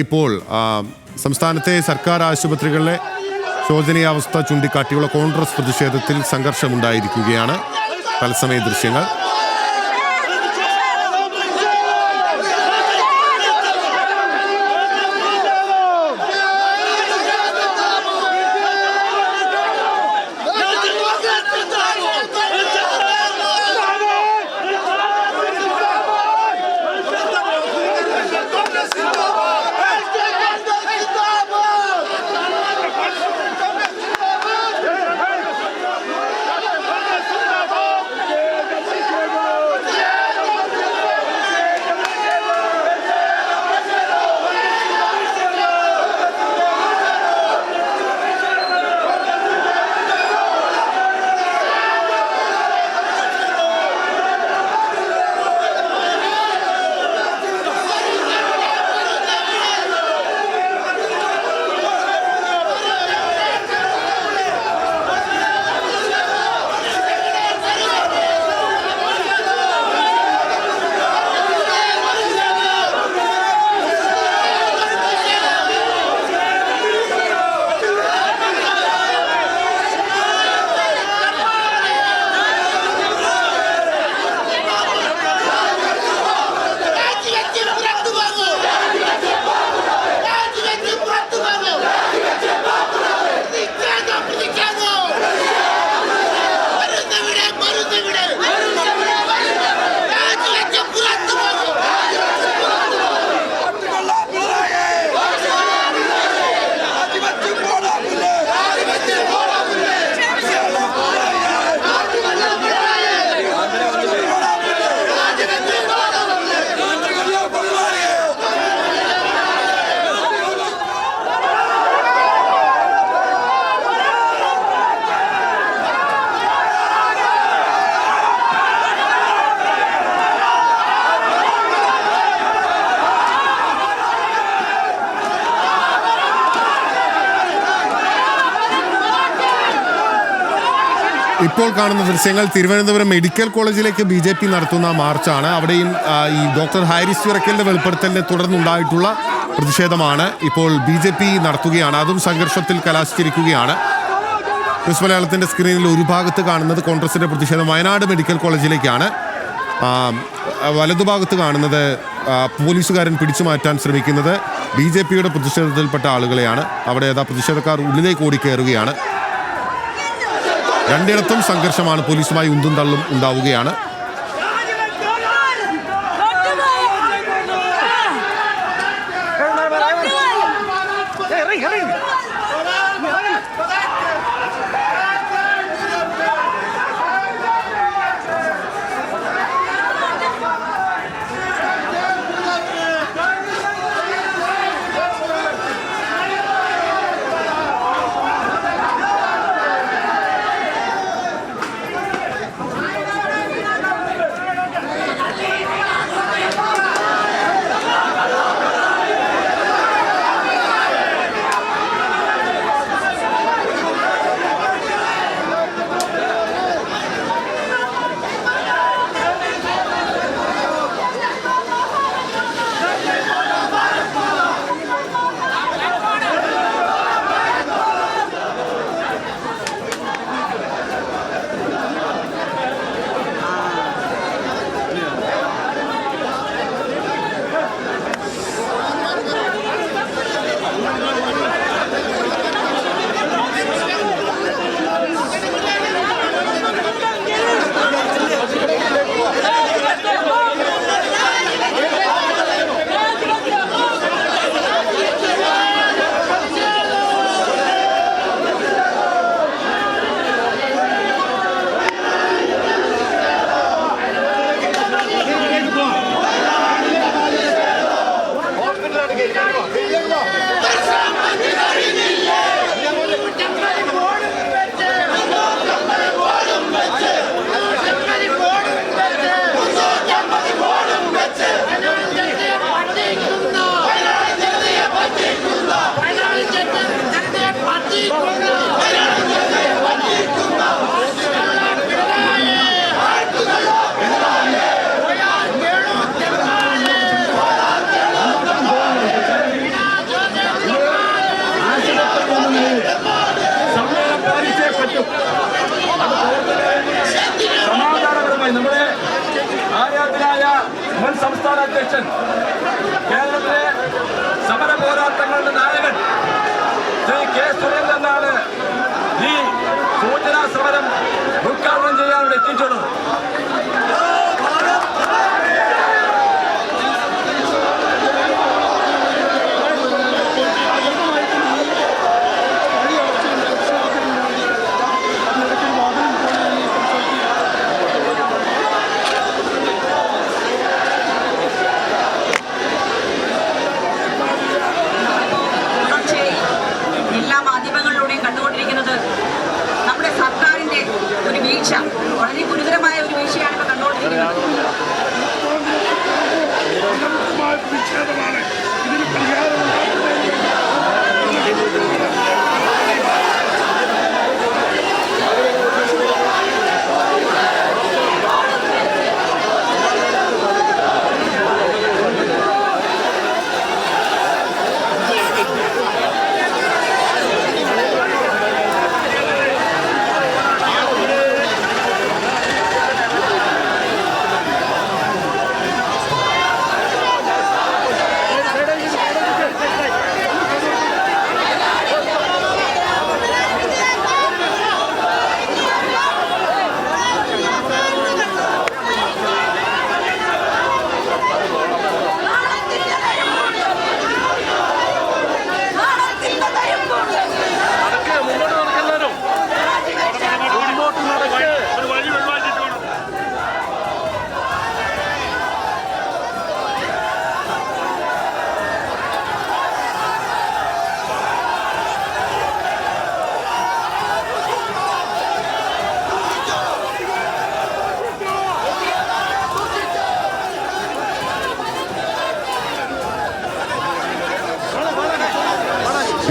ഇപ്പോൾ സംസ്ഥാനത്തെ സർക്കാർ ആശുപത്രികളിലെ ശോചനീയാവസ്ഥ ചൂണ്ടിക്കാട്ടിയുള്ള കോൺഗ്രസ് പ്രതിഷേധത്തിൽ സംഘർഷമുണ്ടായിരിക്കുകയാണ്. തത്സമയ ദൃശ്യങ്ങൾ. ഇപ്പോൾ കാണുന്ന ദൃശ്യങ്ങൾ തിരുവനന്തപുരം മെഡിക്കൽ കോളേജിലേക്ക് BJP നടത്തുന്ന മാർച്ചാണ്. അവിടെയും ഈ ഡോക്ടർ ഹാരിസ് ചിറക്കലിന്റെ വെളിപ്പെടുത്തലിനെ തുടർന്നുണ്ടായിട്ടുള്ള പ്രതിഷേധമാണ് ഇപ്പോൾ BJP നടത്തുകയാണ്. അതും സംഘർഷത്തിൽ കലാശിച്ചിരിക്കുകയാണ്. ന്യൂസ് മലയാളത്തിന്റെ സ്ക്രീനിൽ ഒരു ഭാഗത്ത് കാണുന്നത് കോൺഗ്രസിന്റെ പ്രതിഷേധം വയനാട് മെഡിക്കൽ കോളേജിലേക്കാണ്. വലതുഭാഗത്ത് കാണുന്നത് പോലീസുകാരൻ പിടിച്ചു മാറ്റാൻ ശ്രമിക്കുന്നത് BJPയുടെ പ്രതിഷേധത്തിൽപ്പെട്ട ആളുകളെയാണ്. അവിടെ പ്രതിഷേധക്കാർ ഉള്ളിലേക്ക് ഓടിക്കയറുകയാണ്. രണ്ടിടത്തും സംഘർഷമാണ്. പോലീസുമായി ഉന്തും തള്ളും ഉണ്ടാവുകയാണ്. മുൻ സംസ്ഥാന അധ്യക്ഷൻ, കേരളത്തിലെ സമര പോരാട്ടങ്ങളുടെ നായകൻ ശ്രീ കെ സുരേന്ദ്രനാണ് ഈ സൂചനാ സമരം ഉദ്ഘാടനം ചെയ്യാൻ ഇവിടെ എത്തിച്ചുള്ളത്. വളരെ ഗുരുതരമായ ഒരു വീഴ്ചയാണ് ഇപ്പോൾ കണ്ടുകൊണ്ടിരിക്കുന്നത്.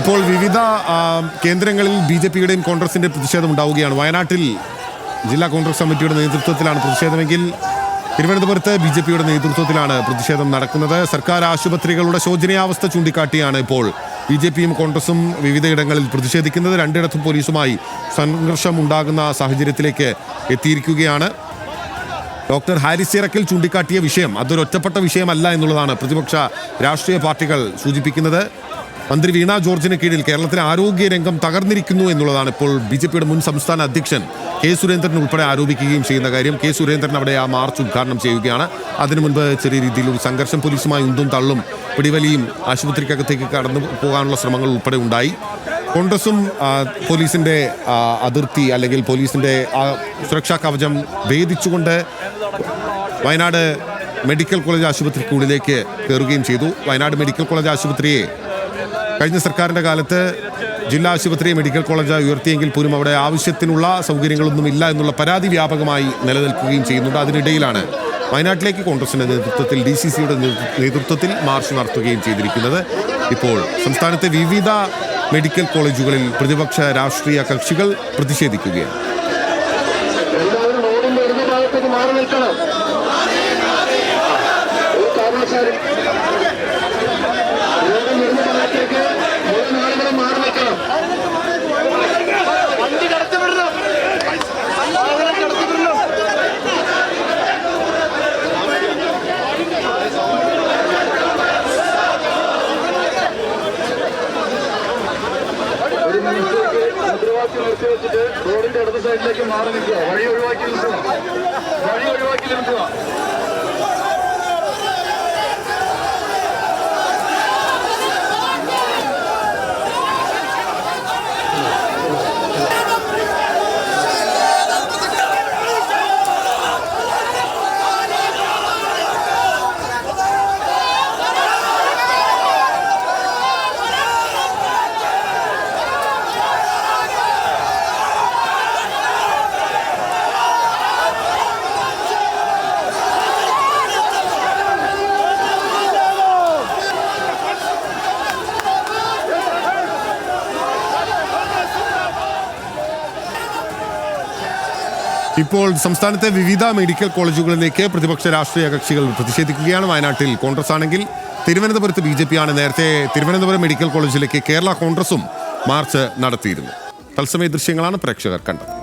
ഇപ്പോൾ വിവിധ കേന്ദ്രങ്ങളിൽ BJPയുടെയും കോൺഗ്രസിന്റെ പ്രതിഷേധം ഉണ്ടാവുകയാണ്. വയനാട്ടിൽ ജില്ലാ കോൺഗ്രസ് കമ്മിറ്റിയുടെ നേതൃത്വത്തിലാണ് പ്രതിഷേധമെങ്കിൽ തിരുവനന്തപുരത്ത് BJPയുടെ നേതൃത്വത്തിലാണ് പ്രതിഷേധം നടക്കുന്നത്. സർക്കാർ ആശുപത്രികളുടെ ശോചനീയാവസ്ഥ ചൂണ്ടിക്കാട്ടിയാണ് ഇപ്പോൾ BJPയും കോൺഗ്രസും വിവിധയിടങ്ങളിൽ പ്രതിഷേധിക്കുന്നത്. രണ്ടിടത്തും പോലീസുമായി സംഘർഷം ഉണ്ടാകുന്ന സാഹചര്യത്തിലേക്ക് എത്തിയിരിക്കുകയാണ്. ഡോക്ടർ ഹാരിസ് ചിറക്കൽ ചൂണ്ടിക്കാട്ടിയ വിഷയം അതൊരു ഒറ്റപ്പെട്ട വിഷയമല്ല എന്നുള്ളതാണ് പ്രതിപക്ഷ രാഷ്ട്രീയ പാർട്ടികൾ സൂചിപ്പിക്കുന്നത്. മന്ത്രി വീണ ജോർജിന് കീഴിൽ കേരളത്തിലെ ആരോഗ്യരംഗം തകർന്നിരിക്കുന്നു എന്നുള്ളതാണ് ഇപ്പോൾ BJPയുടെ മുൻ സംസ്ഥാന അധ്യക്ഷൻ കെ സുരേന്ദ്രൻ ഉൾപ്പെടെ ആരോപിക്കുകയും ചെയ്യുന്ന കാര്യം. കെ സുരേന്ദ്രൻ അവിടെ ആ മാർച്ച് ഉദ്ഘാടനം ചെയ്യുകയാണ്. അതിനു മുൻപ് ചെറിയ രീതിയിൽ ഒരു സംഘർഷം പോലീസുമായി ഉന്തും തള്ളും പിടിവലിയും ആശുപത്രിക്കകത്തേക്ക് കടന്നു പോകാനുള്ള ശ്രമങ്ങൾ ഉൾപ്പെടെ ഉണ്ടായി. കോൺഗ്രസും പോലീസിന്റെ അതിർത്തി അല്ലെങ്കിൽ പോലീസിന്റെ സുരക്ഷാ കവചം ഭേദിച്ചുകൊണ്ട് വയനാട് മെഡിക്കൽ കോളേജ് ആശുപത്രിക്കുള്ളിലേക്ക് കയറുകയും ചെയ്തു. വയനാട് മെഡിക്കൽ കോളേജ് ആശുപത്രിയെ കഴിഞ്ഞ സർക്കാരിൻ്റെ കാലത്ത് ജില്ലാ ആശുപത്രിയെ മെഡിക്കൽ കോളേജായി ഉയർത്തിയെങ്കിൽ പോലും അവിടെ ആവശ്യത്തിനുള്ള സൗകര്യങ്ങളൊന്നും ഇല്ല എന്നുള്ള പരാതി വ്യാപകമായി നിലനിൽക്കുകയും ചെയ്യുന്നുണ്ട്. അതിനിടയിലാണ് വയനാട്ടിലേക്ക് കോൺഗ്രസിന്റെ നേതൃത്വത്തിൽ DCCയുടെ നേതൃത്വത്തിൽ മാർച്ച് നടത്തുകയും ചെയ്തിരിക്കുന്നത്. ഇപ്പോൾ സംസ്ഥാനത്തെ വിവിധ മെഡിക്കൽ കോളേജുകളിൽ പ്രതിപക്ഷ രാഷ്ട്രീയ കക്ഷികൾ പ്രതിഷേധിക്കുകയാണ്. വെച്ചിട്ട് റോഡിന്റെ അടുത്ത സൈഡിലേക്ക് മാറി നിൽക്കുക. വഴി ഒഴിവാക്കി നിൽക്കുക. ഇപ്പോൾ സംസ്ഥാനത്തെ വിവിധ മെഡിക്കൽ കോളേജുകളിലേക്ക് പ്രതിപക്ഷ രാഷ്ട്രീയ കക്ഷികൾ പ്രതിഷേധിക്കുകയാണ്. വയനാട്ടിൽ കോൺഗ്രസ് ആണെങ്കിൽ തിരുവനന്തപുരത്ത് BJP ആണ്. നേരത്തെ തിരുവനന്തപുരം മെഡിക്കൽ കോളേജിലേക്ക് കേരള കോൺഗ്രസും മാർച്ച് നടത്തിയിരുന്നു. തത്സമയ ദൃശ്യങ്ങളാണ് പ്രേക്ഷകർ കണ്ടത്.